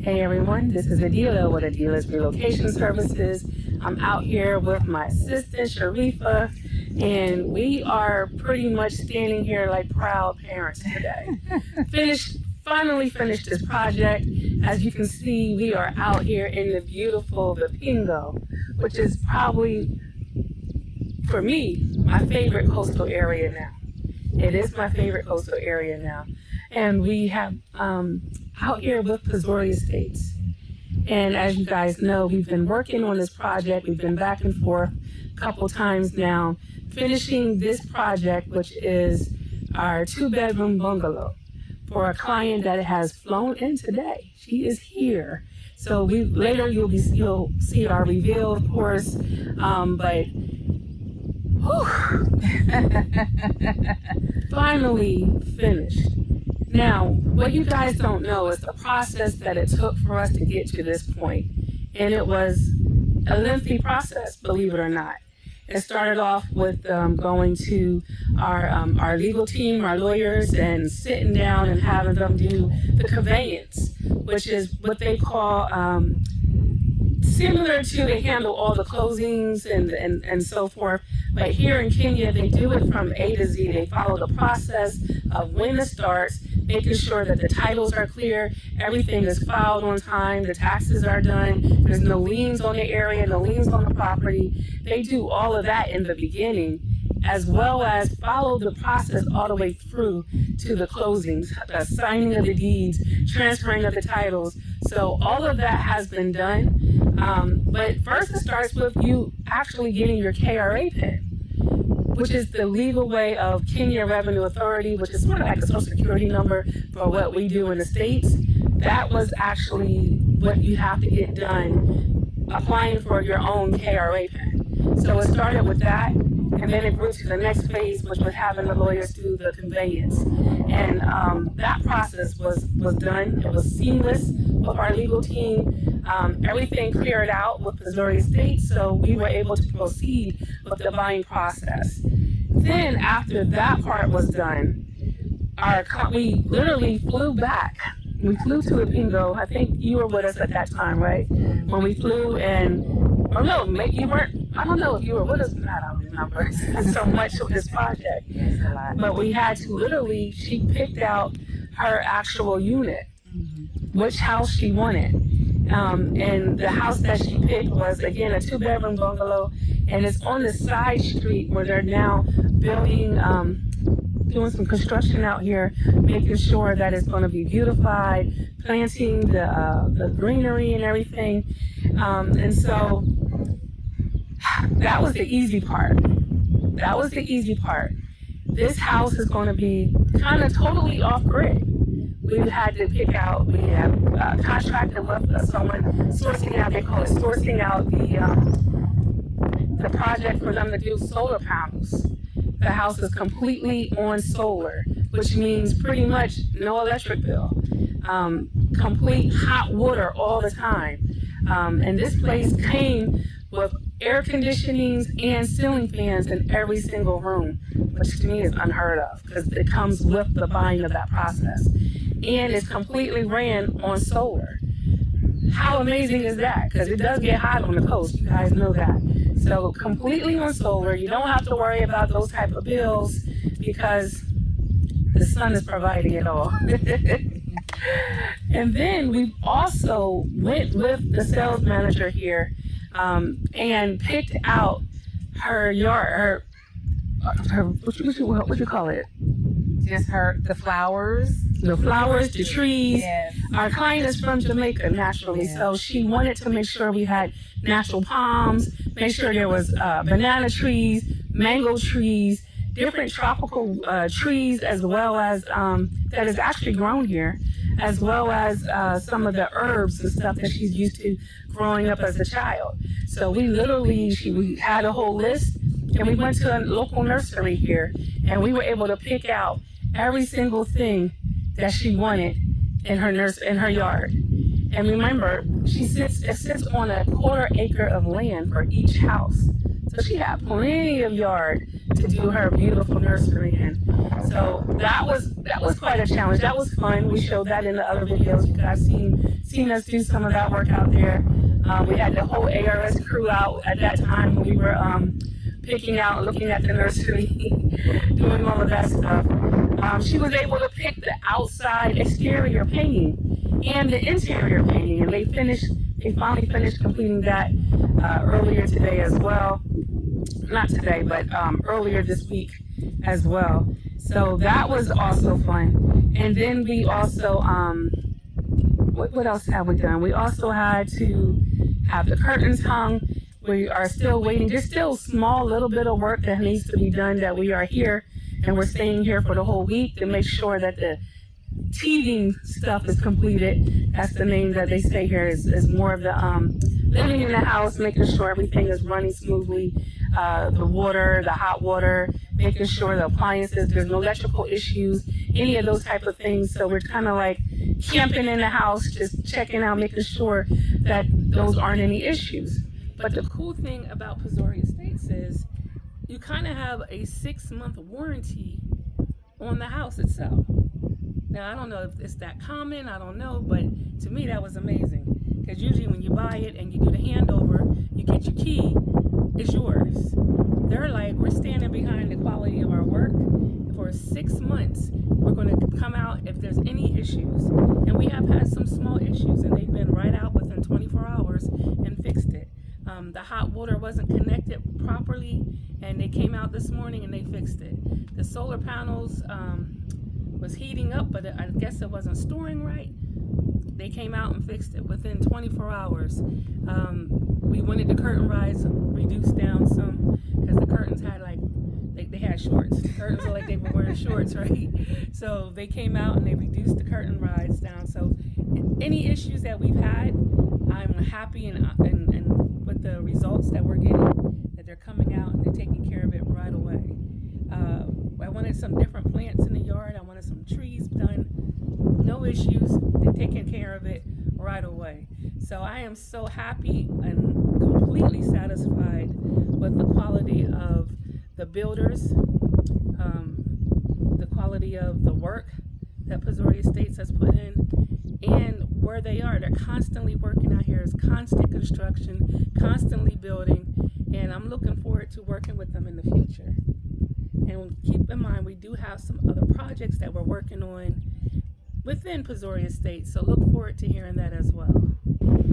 Hey everyone, this is Adilah with Adilah's Relocation Services. I'm out here with my assistant Sharifa, and we are pretty much standing here like proud parents today. Finally finished this project. As you can see, we are out here in the beautiful Vipingo, which is probably, for me, my favorite coastal area now. It is my favorite coastal area now. And we have out here with Missouri Estates. And as you guys know, we've been working on this project. We've been back and forth a couple times now, finishing this project, which is our 2-bedroom bungalow for a client that has flown in today. She is here. So later you'll see our reveal, of course, but finally finished. Now, what you guys don't know is the process that it took for us to get to this point. And it was a lengthy process, believe it or not. It started off with going to our legal team, our lawyers, and sitting down and having them do the conveyance, which is what they call similar to, they handle all the closings and so forth. But here in Kenya, they do it from A to Z. They follow the process of when it starts, making sure that the titles are clear, everything is filed on time, the taxes are done, there's no liens on the area, no liens on the property. They do all of that in the beginning, as well as follow the process all the way through to the closings, the signing of the deeds, transferring of the titles. So all of that has been done. But first it starts with you actually getting your KRA PIN, which is the legal way of Kenya Revenue Authority, which is sort of like a social security number for what we do in the States. That was actually what you have to get done, applying for your own KRA PIN. So it started with that, and then it grew to the next phase, which was having the lawyers do the conveyance. And that process was done. It was seamless with our legal team. Everything cleared out with Missouri State, so we were able to proceed with the buying process. Then after that part was done, we literally flew back. We flew to Vipingo. I think you were with us at that time, right? When we flew or no, maybe you weren't. I don't know if you were with us or not. I don't remember. So much of this project. Yes, a lot. But we had to literally, she picked out her actual unit, which house she wanted. And the house that she picked was, again, a 2-bedroom bungalow, and it's on the side street where they're now building, doing some construction out here, making sure that it's going to be beautified, planting the greenery and everything. And so that was the easy part. That was the easy part. This house is going to be kind of totally off-grid. We've had to pick out, we have contracted with someone sourcing out, they call it sourcing out the project for them to do solar panels. The house is completely on solar, which means pretty much no electric bill, complete hot water all the time. And this place came with air conditionings and ceiling fans in every single room, which to me is unheard of because it comes with the buying of that process. And it's completely ran on solar. How amazing is that? Because it does get hot on the coast, you guys know that. So completely on solar, you don't have to worry about those type of bills because the sun is providing it all. And then we also went with the sales manager here and picked out her yard, her what you call it? Just the flowers. The flowers, the trees. Yes. Our client is from Jamaica naturally, yes. So she wanted to make sure we had natural palms, make sure there was banana trees, mango trees, different tropical trees, as well as that is actually grown here, as well as some of the herbs and stuff that she's used to growing up as a child. So we had a whole list, and we went to a local nursery here, and we were able to pick out every single thing that she wanted in her yard. And remember, it sits on a 1/4 acre of land for each house. So she had plenty of yard to do her beautiful nursery in. So that was quite a challenge. That was fun. We showed that in the other videos. You guys seen us do some of that work out there. We had the whole ARS crew out at that time when we were picking out, looking at the nursery, doing all of that stuff. She was able to pick the outside exterior painting and the interior painting, and they finally finished completing that earlier today as well. Not today, but earlier this week as well. So that was also fun. And then we also, what else have we done? We also had to have the curtains hung. We are still waiting. There's still small little bit of work that needs to be done, that we are here and we're staying here for the whole week to make sure that the teething stuff is completed. That's the name that they say here, is more of the living in the house, making sure everything is running smoothly. The water, the hot water, making sure the appliances, there's no electrical issues, any of those type of things. So we're kind of like camping in the house, just checking out, making sure that those aren't any issues. But the cool thing about Pizori Estates is you kind of have a 6-month warranty on the house itself. Now, I don't know if it's that common, I don't know, but to me that was amazing. Because usually when you buy it and you do the handover, you get your key, it's yours. They're like, we're standing behind the quality of our work. For 6 months, we're going to come out if there's any issues. And we have had some small issues, and they've been right out within 24 hours and fixed it. The hot water wasn't connected properly, and they came out this morning and they fixed it. The solar panels was heating up, but I guess it wasn't storing right. They came out and fixed it within 24 hours. We wanted the curtain rides reduced down some, because the curtains had they had shorts. The curtains were like they were wearing shorts, right? So they came out and they reduced the curtain rides down. So any issues that we've had, I'm happy and with the results that we're getting, that they're coming out and they're taking care of it right away. I wanted some different plants in the yard. I wanted some trees done. No issues. They're taking care of it right away. So I am so happy and completely satisfied with the quality of the builders, the quality of the work that Pizori Estates has put in, and where they are. They're constantly working out here. It's constant construction, constantly building, and I'm looking forward to working with them in the future. And keep in mind, we do have some other projects that we're working on within Pizori Estates, so look forward to hearing that as well.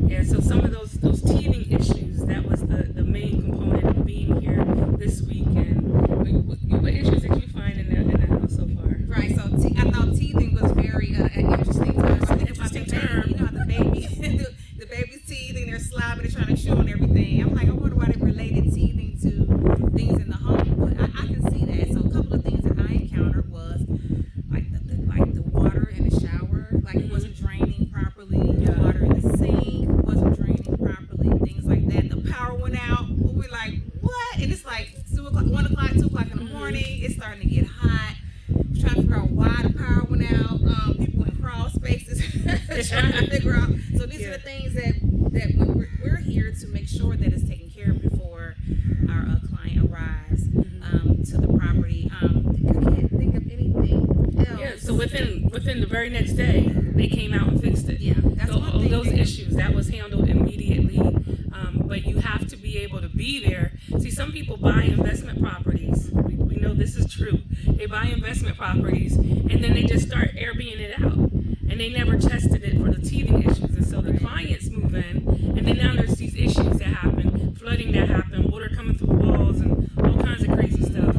Yeah, so some of those teething issues, that was the main component of being here this week. And what issues did you find in the house so far? Right, so I thought teething was very an interesting term. So I think about the baby, you know how the baby, the baby's teething, they're slobbing, they're trying to chew on everything. I'm like, I wonder why they related teething to things in the home, but I can see that. So a couple of things that I encountered was like the water in the shower, like it wasn't draining properly. The water in the sink wasn't draining properly. Things like that. The power went out. We're like, what? And it's like 2 o'clock, 1 o'clock, 2 o'clock in the morning. It's starting to get hot. Trying to figure out why the power went out. People in crawl spaces trying to figure out. So these are the things that we're here to make sure that it's taken care of before our client arrives to the property. I can't think of anything else. Yeah, so within the very next day, they came out and fixed it. Yeah, that's so one all thing those issues, that was handled immediately. But you have to be able to be there. See, some people buy investment properties. We know this is true. They buy investment properties and then they just start Airbnb it out. And they never tested it for the teething issues. And so the clients move in, and then now there's these issues that happen, flooding that happen, water coming through walls, and all kinds of crazy stuff.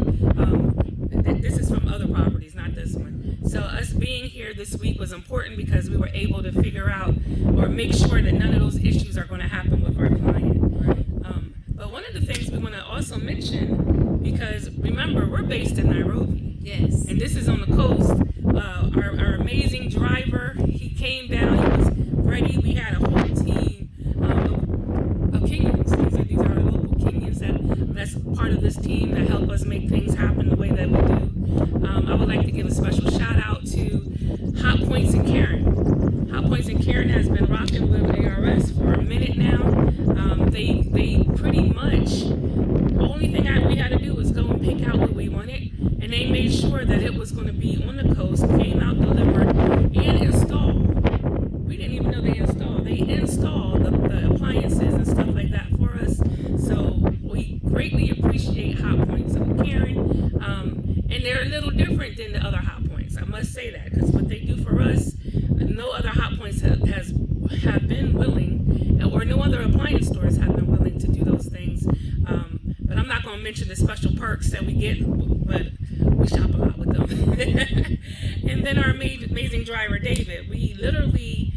This is from other properties, not this one. So us being here this week was important because we were able to figure out or make sure that none of those issues are going to happen with our client. But one of the things we want to also mention, because remember, we're based in Nairobi. Yes. And this is on the coast. Our amazing driver, he came down, he was ready. We had a whole team of Kenyans. These are our local Kenyans that's part of this team that help us make things happen the way that we do. I would like to give a special shout out to Hot Points and Karen. Hot Points and Karen Karen has been rocking with ARS for a minute now. They pretty much, only thing we had to do was go and pick out what we wanted, and they made sure that it was going to be on the coast, came out delivered, and installed. We didn't even know they installed. They installed the appliances and stuff like that for us. So we greatly appreciate Hot Points of Karen, and they're a little different than the other Hot Points. I must say that, because what they do for us, no other Hot Points have been willing, or no other appliance stores have been willing to do those things. But I'm not going to mention the special perks that we get, but we shop a lot with them. And then our amazing driver, David, we literally,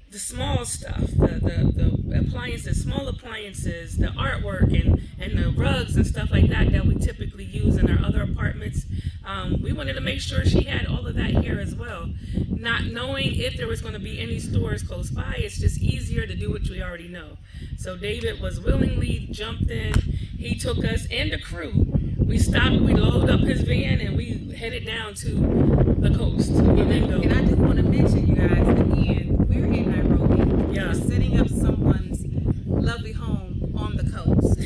the small stuff, the appliances, small appliances, the artwork and the rugs and stuff like that we typically use in our other apartments, we wanted to make sure she had all of that here as well. Not knowing if there was going to be any stores close by, it's just easier to do what we already know. So David was willingly jumped in. He took us and the crew. We stopped, we loaded up his van, and we headed down to the coast. Vipingo. And I do want to mention, you guys, again, we're in Nairobi. Yeah. We're setting up someone's lovely home on the coast. So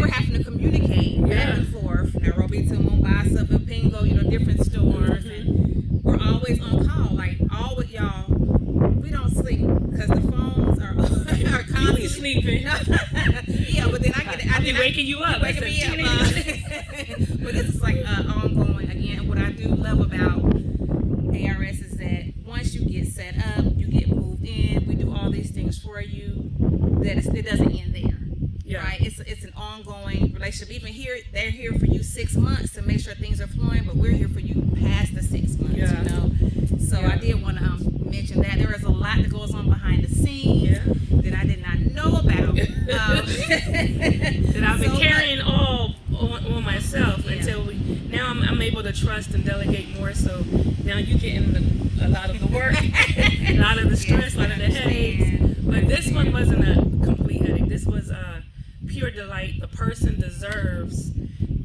we're having to communicate back and forth, Nairobi to Mombasa, Vipingo, different stores. And we're always on call. Like, all with y'all, we don't sleep because the phones are constantly. You be sleeping. Yeah, but then I be waking you up. Waking me up. But this is like ongoing. Again, what I do love about ARS is that once you get set up, you get moved in, we do all these things for you, that it doesn't end there. Yeah. Right? It's an ongoing relationship. Even here, they're here for you 6 months to make sure things are flowing, but we're here for you past the 6 months, So I did want to mention that. There is a lot that goes on behind the scenes that I did not know about. That I've been carrying all on myself until now I'm able to trust and delegate more. So now you getting a lot of the work, a lot of the stress, a lot of the headaches. But this one wasn't a complete headache. This was pure delight. The person deserves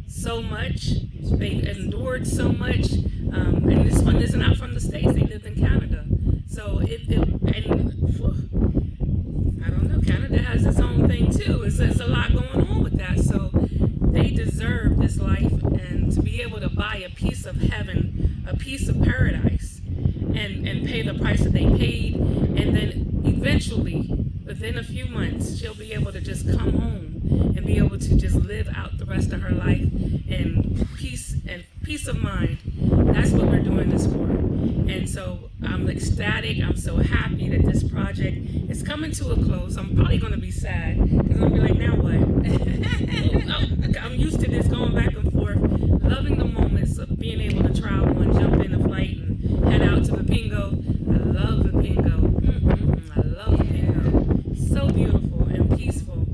so much. They endured so much. And this one is not from the States. They lived in Canada. So I don't know, Canada has its own thing too. It's a lot going on with that. So they deserve this life, and to be able to buy a piece of heaven, a piece of paradise, and pay the price that they paid, and then eventually, within a few months, she'll be able to just come home and be able to just live out the rest of her life in peace of mind. That's what we're doing this for. And so I'm ecstatic. I'm so happy that this project is coming to a close. I'm probably going to be sad because I'm going to be like, now what? I'm used to this going back and forth, loving the moments of being able to travel and jump in a flight and head out to Vipingo. I love Vipingo. I love Vipingo. So beautiful and peaceful.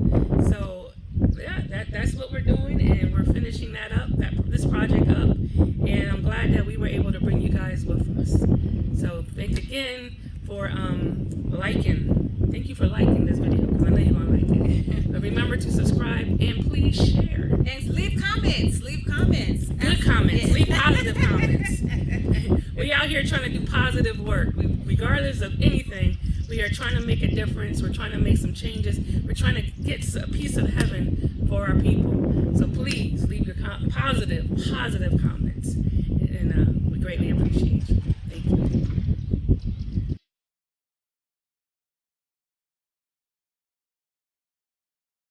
So yeah, that's what we're doing, and we're finishing that up, this project up, and I'm glad that we were able to bring you guys with us. So thanks again for liking. Thank you for liking this video, because I know you're gonna like it. But remember to subscribe and please share. And leave comments. Good comments. Yes. Leave positive comments. We out here trying to do positive work. Regardless of anything, we are trying to make a difference. We're trying to make some changes. We're trying to get a piece of heaven for our people. So please leave your positive comments. And we greatly appreciate you.